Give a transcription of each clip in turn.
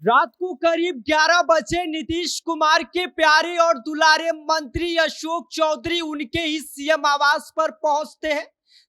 रात को करीब 11 बजे नीतीश कुमार के प्यारे और दुलारे मंत्री अशोक चौधरी उनके ही सीएम आवास पर पहुंचते हैं,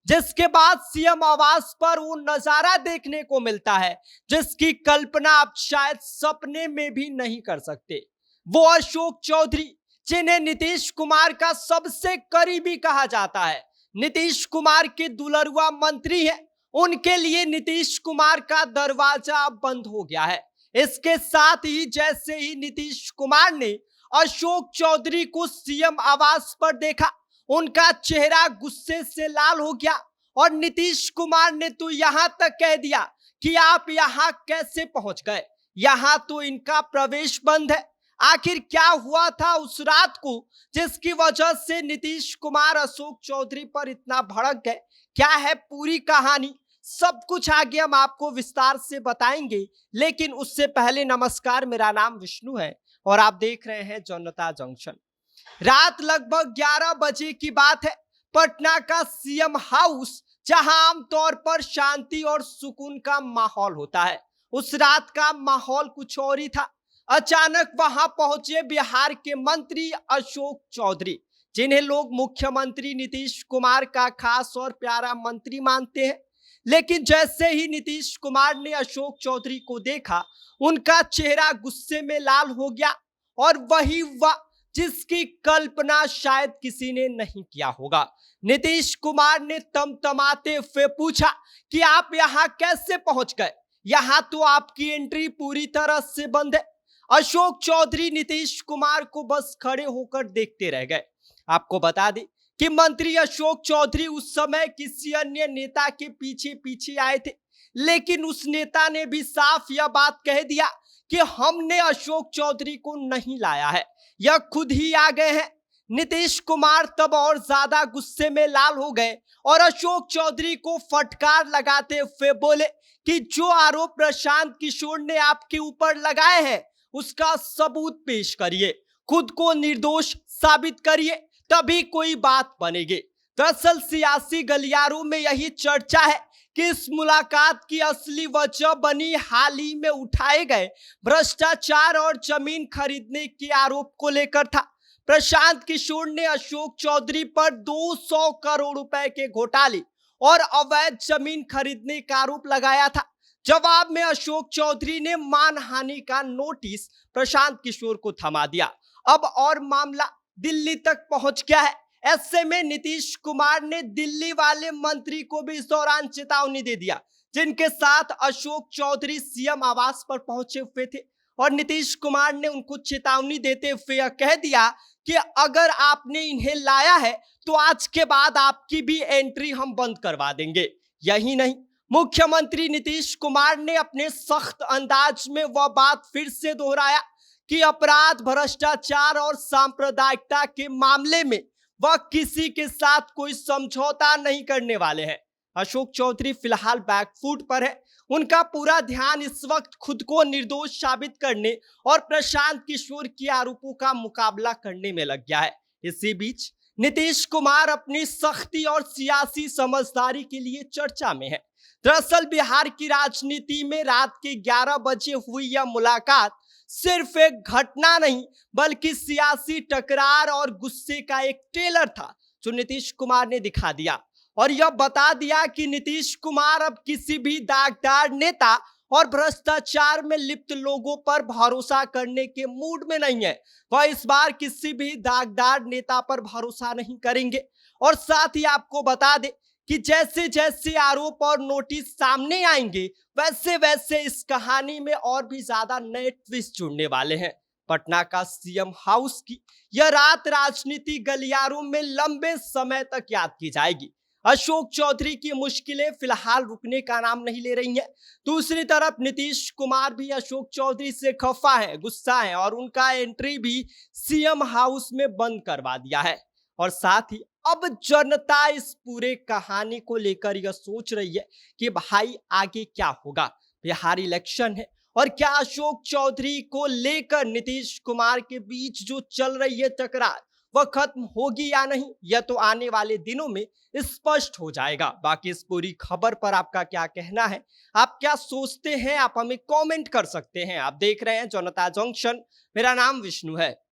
जिसके बाद सीएम आवास पर वो नजारा देखने को मिलता है जिसकी कल्पना आप शायद सपने में भी नहीं कर सकते। वो अशोक चौधरी जिन्हें नीतीश कुमार का सबसे करीबी कहा जाता है, नीतीश कुमार के दुलरुआ मंत्री हैं, उनके लिए नीतीश कुमार का दरवाजा बंद हो गया है। इसके साथ ही जैसे ही नीतीश कुमार ने अशोक चौधरी को सीएम आवास पर देखा, उनका चेहरा गुस्से से लाल हो गया और नीतीश कुमार ने तो यहां तक कह दिया कि आप यहां कैसे पहुंच गए, यहां तो इनका प्रवेश बंद है। आखिर क्या हुआ था उस रात को जिसकी वजह से नीतीश कुमार अशोक चौधरी पर इतना भड़क गए? क्या है पूरी कहानी? सब कुछ आगे हम आपको विस्तार से बताएंगे, लेकिन उससे पहले नमस्कार, मेरा नाम विष्णु है और आप देख रहे हैं जनता जंक्शन। रात लगभग 11 बजे की बात है। पटना का सीएम हाउस, जहां आमतौर पर शांति और सुकून का माहौल होता है, उस रात का माहौल कुछ और ही था। अचानक वहां पहुंचे बिहार के मंत्री अशोक चौधरी, जिन्हें लोग मुख्यमंत्री नीतीश कुमार का खास और प्यारा मंत्री मानते हैं। लेकिन जैसे ही नीतीश कुमार ने अशोक चौधरी को देखा, उनका चेहरा गुस्से में लाल हो गया और वही वह जिसकी कल्पना शायद किसी ने नहीं किया होगा। नीतीश कुमार ने तमतमाते हुए पूछा कि आप यहां कैसे पहुंच गए? यहां तो आपकी एंट्री पूरी तरह से बंद है। अशोक चौधरी नीतीश कुमार को बस खड़े होकर देखते रह गए। आपको बता दें कि मंत्री अशोक चौधरी उस समय किसी अन्य नेता के पीछे पीछे आए थे, लेकिन उस नेता ने भी साफ यह बात कह दिया कि हमने अशोक चौधरी को नहीं लाया है, यह खुद ही आ गए हैं। नीतीश कुमार तब और ज्यादा गुस्से में लाल हो गए और अशोक चौधरी को फटकार लगाते हुए बोले कि जो आरोप प्रशांत किशोर ने आपके ऊपर लगाए हैं उसका सबूत पेश करिए, खुद को निर्दोष साबित करिए, तभी कोई बात बनेगी। दरअसल सियासी गलियारों में यही चर्चा है कि इस मुलाकात की असली वजह बनी हाल ही में उठाए गए भ्रष्टाचार और जमीन खरीदने के आरोप को लेकर था। प्रशांत किशोर ने अशोक चौधरी पर 200 करोड़ रुपए के घोटाले और अवैध जमीन खरीदने का आरोप लगाया था। जवाब में अशोक चौधरी ने मानहानि का नोटिस प्रशांत किशोर को थमा दिया। अब और मामला दिल्ली तक पहुंच गया है। ऐसे में नीतीश कुमार ने दिल्ली वाले मंत्री को भी इस दौरान चेतावनी दे दिया, जिनके साथ अशोक चौधरी सीएम आवास पर पहुंचे हुए थे। और नीतीश कुमार ने उनको चेतावनी देते हुए यह कह दिया कि अगर आपने इन्हें लाया है तो आज के बाद आपकी भी एंट्री हम बंद करवा देंगे। यही नहीं, मुख्यमंत्री नीतीश कुमार ने अपने सख्त अंदाज में वह बात फिर से दोहराया कि अपराध, भ्रष्टाचार और सांप्रदायिकता के मामले में वह किसी के साथ कोई समझौता नहीं करने वाले हैं। अशोक चौधरी फिलहाल बैकफुट पर है। उनका पूरा ध्यान इस वक्त खुद को निर्दोष साबित करने और प्रशांत किशोर के आरोपों का मुकाबला करने में लग गया है। इसी बीच नीतीश कुमार अपनी सख्ती और सियासी समझदारी के लिए चर्चा में है। दरअसल बिहार की राजनीति में रात के 11 बजे हुई यह मुलाकात सिर्फ एक घटना नहीं, बल्कि सियासी टकरार और गुस्से का एक ट्रेलर था जो नीतीश कुमार ने दिखा दिया और यह बता दिया कि नीतीश कुमार अब किसी भी दागदार नेता और भ्रष्टाचार में लिप्त लोगों पर भरोसा करने के मूड में नहीं है। वह इस बार किसी भी दागदार नेता पर भरोसा नहीं करेंगे। और साथ ही आपको बता दें कि जैसे जैसे आरोप और नोटिस सामने आएंगे, वैसे वैसे इस कहानी में और भी ज्यादा नए ट्विस्ट जुड़ने वाले हैं। पटना का सीएम हाउस की यह रात राजनीति गलियारों में लंबे समय तक याद की जाएगी। अशोक चौधरी की मुश्किलें फिलहाल रुकने का नाम नहीं ले रही हैं। दूसरी तरफ नीतीश कुमार भी अशोक चौधरी से खफा है, गुस्सा है और उनका एंट्री भी सीएम हाउस में बंद करवा दिया है। और साथ ही अब जनता इस पूरे कहानी को लेकर यह सोच रही है कि भाई आगे क्या होगा। बिहार इलेक्शन है और क्या अशोक चौधरी को लेकर नीतीश कुमार के बीच जो चल रही है टकरार, वह खत्म होगी या नहीं, यह तो आने वाले दिनों में स्पष्ट हो जाएगा। बाकी इस पूरी खबर पर आपका क्या कहना है, आप क्या सोचते हैं, आप हमें कमेंट कर सकते हैं। आप देख रहे हैं जनता जंक्शन, मेरा नाम विष्णु है।